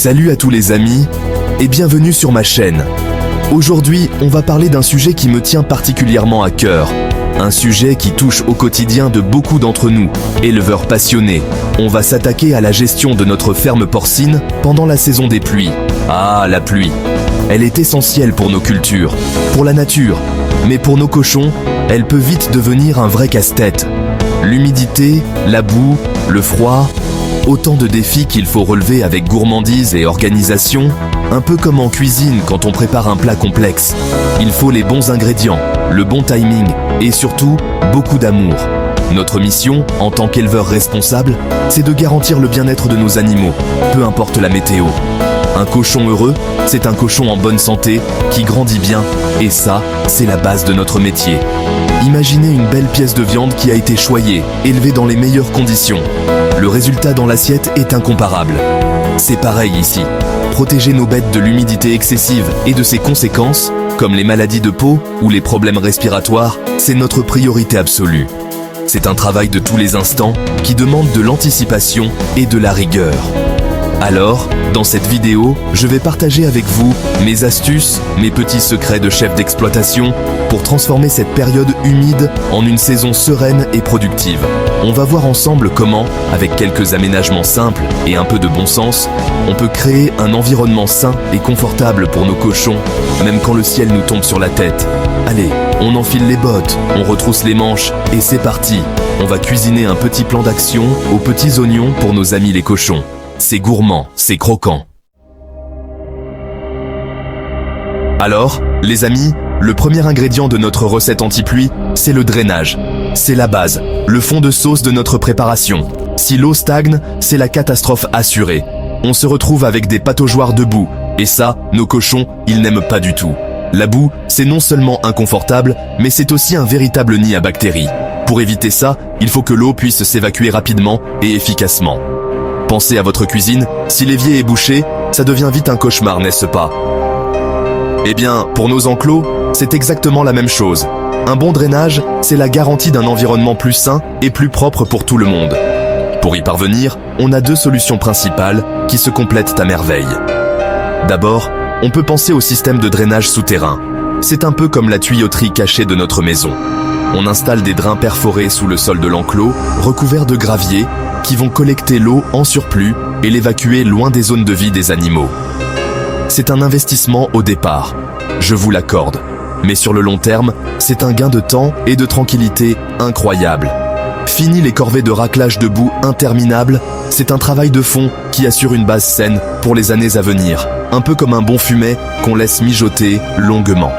Salut à tous les amis et bienvenue sur ma chaîne. Aujourd'hui, on va parler d'un sujet qui me tient particulièrement à cœur. Un sujet qui touche au quotidien de beaucoup d'entre nous, éleveurs passionnés. On va s'attaquer à la gestion de notre ferme porcine pendant la saison des pluies. Ah, la pluie. Elle est essentielle pour nos cultures, pour la nature. Mais pour nos cochons, elle peut vite devenir un vrai casse-tête. L'humidité, la boue, le froid, autant de défis qu'il faut relever avec gourmandise et organisation, un peu comme en cuisine quand on prépare un plat complexe. Il faut les bons ingrédients, le bon timing et surtout, beaucoup d'amour. Notre mission, en tant qu'éleveur responsable, c'est de garantir le bien-être de nos animaux, peu importe la météo. Un cochon heureux, c'est un cochon en bonne santé, qui grandit bien, et ça, c'est la base de notre métier. Imaginez une belle pièce de viande qui a été choyée, élevée dans les meilleures conditions. Le résultat dans l'assiette est incomparable. C'est pareil ici. Protéger nos bêtes de l'humidité excessive et de ses conséquences, comme les maladies de peau ou les problèmes respiratoires, c'est notre priorité absolue. C'est un travail de tous les instants qui demande de l'anticipation et de la rigueur. Alors, dans cette vidéo, je vais partager avec vous mes astuces, mes petits secrets de chef d'exploitation pour transformer cette période humide en une saison sereine et productive. On va voir ensemble comment, avec quelques aménagements simples et un peu de bon sens, on peut créer un environnement sain et confortable pour nos cochons, même quand le ciel nous tombe sur la tête. Allez, on enfile les bottes, on retrousse les manches et c'est parti. On va cuisiner un petit plan d'action aux petits oignons pour nos amis les cochons. C'est gourmand, c'est croquant. Alors, les amis, le premier ingrédient de notre recette anti-pluie, c'est le drainage. C'est la base, le fond de sauce de notre préparation. Si l'eau stagne, c'est la catastrophe assurée. On se retrouve avec des pataugeoires de boue. Et ça, nos cochons, ils n'aiment pas du tout. La boue, c'est non seulement inconfortable, mais c'est aussi un véritable nid à bactéries. Pour éviter ça, il faut que l'eau puisse s'évacuer rapidement et efficacement. Pensez à votre cuisine, si l'évier est bouché, ça devient vite un cauchemar, n'est-ce pas? Eh bien, pour nos enclos, c'est exactement la même chose. Un bon drainage, c'est la garantie d'un environnement plus sain et plus propre pour tout le monde. Pour y parvenir, on a deux solutions principales qui se complètent à merveille. D'abord, on peut penser au système de drainage souterrain. C'est un peu comme la tuyauterie cachée de notre maison. On installe des drains perforés sous le sol de l'enclos, recouverts de gravier, qui vont collecter l'eau en surplus et l'évacuer loin des zones de vie des animaux. C'est un investissement au départ, je vous l'accorde, mais sur le long terme, c'est un gain de temps et de tranquillité incroyable. Fini les corvées de raclage de boue interminables, c'est un travail de fond qui assure une base saine pour les années à venir, un peu comme un bon fumet qu'on laisse mijoter longuement.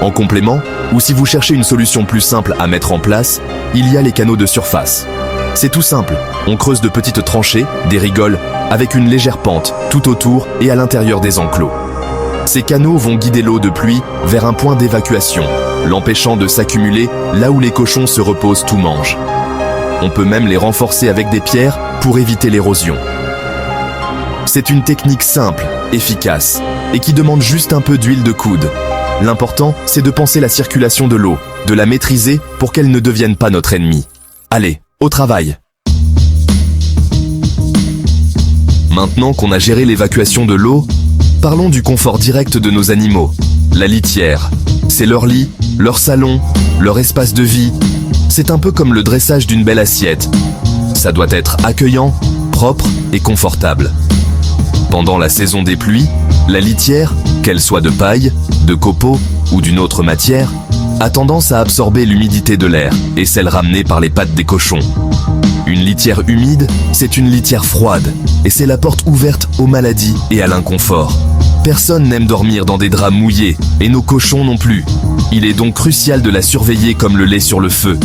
En complément, ou si vous cherchez une solution plus simple à mettre en place, il y a les canaux de surface. C'est tout simple, on creuse de petites tranchées, des rigoles, avec une légère pente, tout autour et à l'intérieur des enclos. Ces canaux vont guider l'eau de pluie vers un point d'évacuation, l'empêchant de s'accumuler là où les cochons se reposent tout mange. On peut même les renforcer avec des pierres pour éviter l'érosion. C'est une technique simple, efficace, et qui demande juste un peu d'huile de coude. L'important, c'est de penser la circulation de l'eau, de la maîtriser pour qu'elle ne devienne pas notre ennemi. Allez, au travail. Maintenant qu'on a géré l'évacuation de l'eau, parlons du confort direct de nos animaux. La litière, c'est leur lit, leur salon, leur espace de vie. C'est un peu comme le dressage d'une belle assiette. Ça doit être accueillant, propre et confortable. Pendant la saison des pluies, la litière, qu'elle soit de paille, de copeaux ou d'une autre matière, a tendance à absorber l'humidité de l'air et celle ramenée par les pattes des cochons. Une litière humide, c'est une litière froide et c'est la porte ouverte aux maladies et à l'inconfort. Personne n'aime dormir dans des draps mouillés et nos cochons non plus. Il est donc crucial de la surveiller comme le lait sur le feu.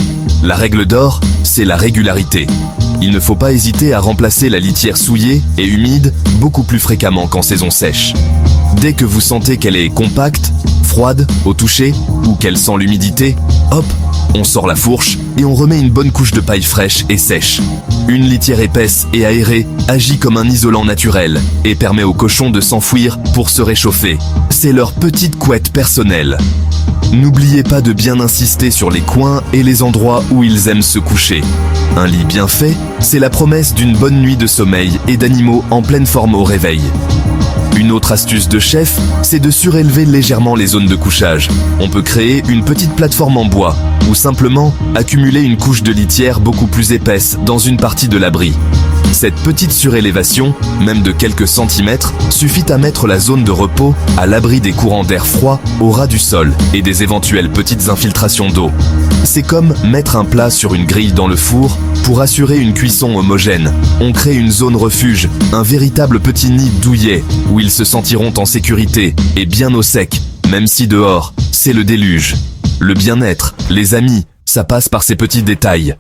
La règle d'or, c'est la régularité. Il ne faut pas hésiter à remplacer la litière souillée et humide beaucoup plus fréquemment qu'en saison sèche. Dès que vous sentez qu'elle est compacte, froide au toucher ou qu'elle sent l'humidité, hop, on sort la fourche et on remet une bonne couche de paille fraîche et sèche. Une litière épaisse et aérée agit comme un isolant naturel et permet aux cochons de s'enfouir pour se réchauffer. C'est leur petite couette personnelle. N'oubliez pas de bien insister sur les coins et les endroits où ils aiment se coucher. Un lit bien fait, c'est la promesse d'une bonne nuit de sommeil et d'animaux en pleine forme au réveil. Une autre astuce de chef, c'est de surélever légèrement les zones de couchage. On peut créer une petite plateforme en bois ou simplement accumuler une couche de litière beaucoup plus épaisse dans une partie de l'abri. Cette petite surélévation, même de quelques centimètres, suffit à mettre la zone de repos à l'abri des courants d'air froid au ras du sol et des éventuelles petites infiltrations d'eau. C'est comme mettre un plat sur une grille dans le four pour assurer une cuisson homogène. On crée une zone refuge, un véritable petit nid douillet où ils se sentiront en sécurité et bien au sec, même si dehors, c'est le déluge. Le bien-être, les amis, ça passe par ces petits détails.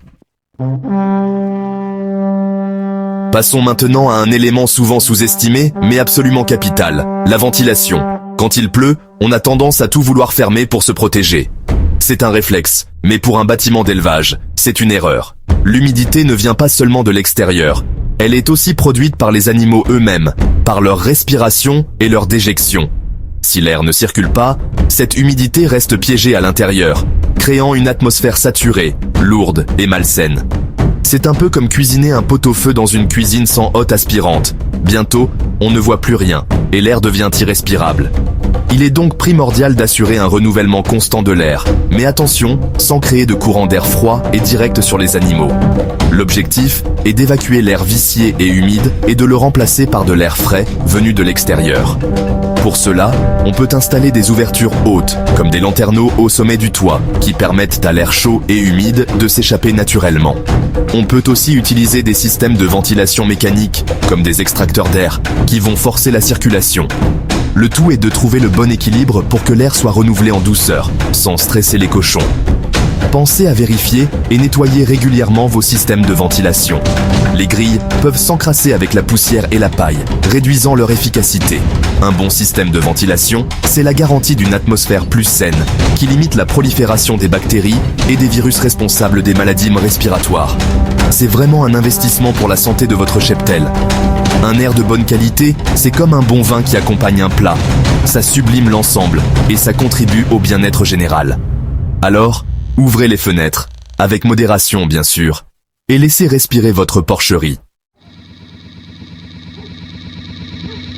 Passons maintenant à un élément souvent sous-estimé, mais absolument capital, la ventilation. Quand il pleut, on a tendance à tout vouloir fermer pour se protéger. C'est un réflexe, mais pour un bâtiment d'élevage, c'est une erreur. L'humidité ne vient pas seulement de l'extérieur, elle est aussi produite par les animaux eux-mêmes, par leur respiration et leur déjection. Si l'air ne circule pas, cette humidité reste piégée à l'intérieur, créant une atmosphère saturée, lourde et malsaine. C'est un peu comme cuisiner un pot-au-feu dans une cuisine sans hotte aspirante. Bientôt, on ne voit plus rien, et l'air devient irrespirable. Il est donc primordial d'assurer un renouvellement constant de l'air, mais attention, sans créer de courant d'air froid et direct sur les animaux. L'objectif est d'évacuer l'air vicié et humide et de le remplacer par de l'air frais venu de l'extérieur. Pour cela, on peut installer des ouvertures hautes, comme des lanterneaux au sommet du toit, qui permettent à l'air chaud et humide de s'échapper naturellement. On peut aussi utiliser des systèmes de ventilation mécanique, comme des extracteurs d'air, qui vont forcer la circulation. Le tout est de trouver le bon équilibre pour que l'air soit renouvelé en douceur, sans stresser les cochons. Pensez à vérifier et nettoyer régulièrement vos systèmes de ventilation. Les grilles peuvent s'encrasser avec la poussière et la paille, réduisant leur efficacité. Un bon système de ventilation, c'est la garantie d'une atmosphère plus saine, qui limite la prolifération des bactéries et des virus responsables des maladies respiratoires. C'est vraiment un investissement pour la santé de votre cheptel. Un air de bonne qualité, c'est comme un bon vin qui accompagne un plat. Ça sublime l'ensemble et ça contribue au bien-être général. Alors, ouvrez les fenêtres, avec modération bien sûr, et laissez respirer votre porcherie.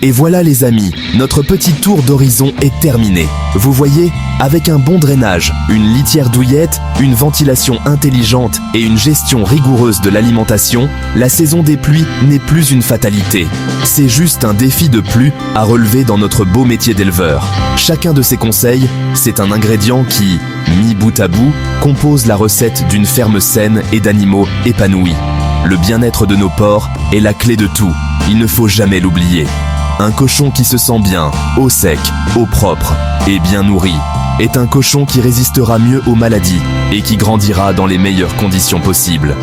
Et voilà les amis, notre petit tour d'horizon est terminé. Vous voyez, avec un bon drainage, une litière douillette, une ventilation intelligente et une gestion rigoureuse de l'alimentation, la saison des pluies n'est plus une fatalité. C'est juste un défi de plus à relever dans notre beau métier d'éleveur. Chacun de ces conseils, c'est un ingrédient qui, mis bout à bout, compose la recette d'une ferme saine et d'animaux épanouis. Le bien-être de nos porcs est la clé de tout, il ne faut jamais l'oublier. Un cochon qui se sent bien, au sec, au propre et bien nourri est un cochon qui résistera mieux aux maladies et qui grandira dans les meilleures conditions possibles.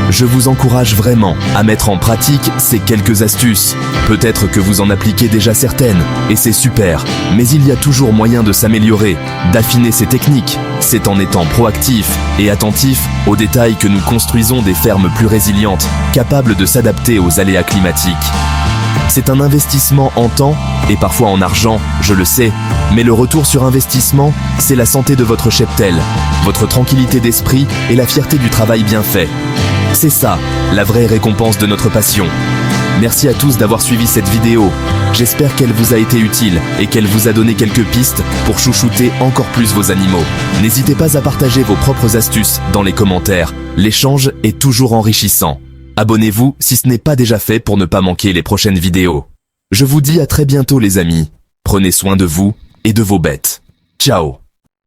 Je vous encourage vraiment à mettre en pratique ces quelques astuces. Peut-être que vous en appliquez déjà certaines, et c'est super, mais il y a toujours moyen de s'améliorer, d'affiner ses techniques. C'est en étant proactif et attentif aux détails que nous construisons des fermes plus résilientes, capables de s'adapter aux aléas climatiques. C'est un investissement en temps et parfois en argent, je le sais, mais le retour sur investissement, c'est la santé de votre cheptel, votre tranquillité d'esprit et la fierté du travail bien fait. C'est ça, la vraie récompense de notre passion. Merci à tous d'avoir suivi cette vidéo. J'espère qu'elle vous a été utile et qu'elle vous a donné quelques pistes pour chouchouter encore plus vos animaux. N'hésitez pas à partager vos propres astuces dans les commentaires. L'échange est toujours enrichissant. Abonnez-vous si ce n'est pas déjà fait pour ne pas manquer les prochaines vidéos. Je vous dis à très bientôt les amis. Prenez soin de vous et de vos bêtes. Ciao.